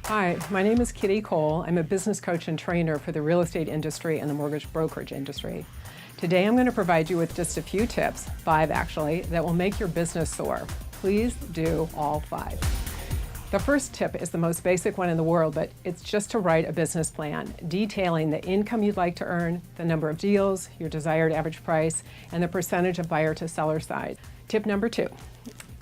Hi, my name is Kitty Cole. I'm a business coach and trainer for the real estate industry and the mortgage brokerage industry. Today I'm going to provide you with just a few tips, 5 actually, that will make your business soar. Please do all 5. The first tip is the most basic one in the world, but it's just to write a business plan, detailing the income you'd like to earn, the number of deals, your desired average price, and the percentage of buyer to seller side. Tip number 2.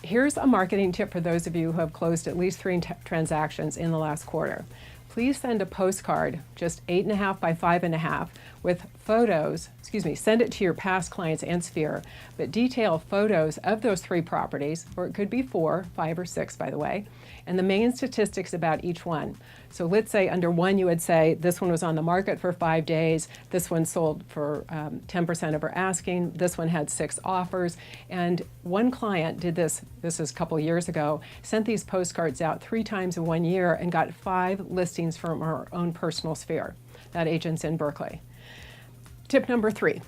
Here's a marketing tip for those of you who have closed at least 3 transactions in the last quarter. Please send a postcard, just 8.5 by 5.5, with photos, send it to your past clients and sphere, but detail photos of those 3 properties, or it could be 4, 5, or 6, by the way, and the main statistics about each one. So let's say under 1 you would say this one was on the market for 5 days, this one sold for 10% over asking, this one had 6 offers, and one client did this is a couple years ago, sent these postcards out 3 times in 1 year and got 5 listings from her own personal sphere. That agent's in Berkeley. Tip number 3.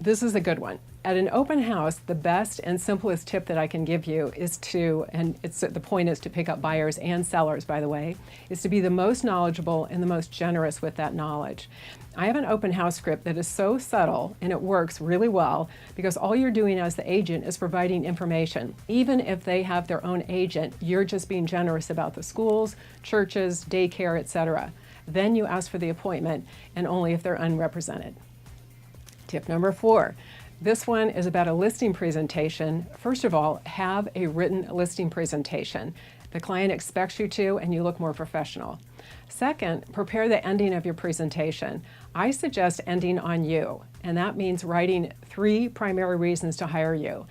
This is a good one. At an open house, the best and simplest tip that I can give you is to, and the point is to pick up buyers and sellers, by the way, is to be the most knowledgeable and the most generous with that knowledge. I have an open house script that is so subtle and it works really well because all you're doing as the agent is providing information. Even if they have their own agent, you're just being generous about the schools, churches, daycare, etc. Then you ask for the appointment, and only if they're unrepresented. Tip number 4. This one is about a listing presentation. First of all, have a written listing presentation. The client expects you to, and you look more professional. Second, prepare the ending of your presentation. I suggest ending on you, and that means writing 3 primary reasons to hire you.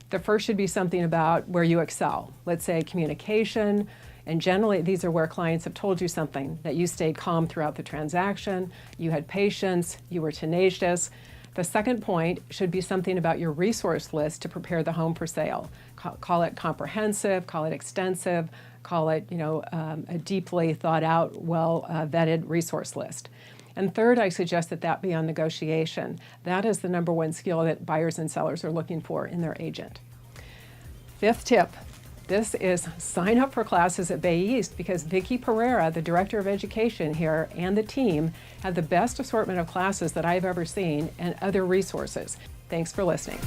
The first should be something about where you excel. Let's say communication, and generally these are where clients have told you something, that you stayed calm throughout the transaction, you had patience, you were tenacious. The second point should be something about your resource list to prepare the home for sale. Call it comprehensive, call it extensive, call it a deeply thought out, well vetted resource list. And third, I suggest that be on negotiation. That is the number 1 skill that buyers and sellers are looking for in their agent. 5th tip. This is sign up for classes at Bay East because Vicki Pereira, the Director of Education here, and the team have the best assortment of classes that I've ever seen and other resources. Thanks for listening.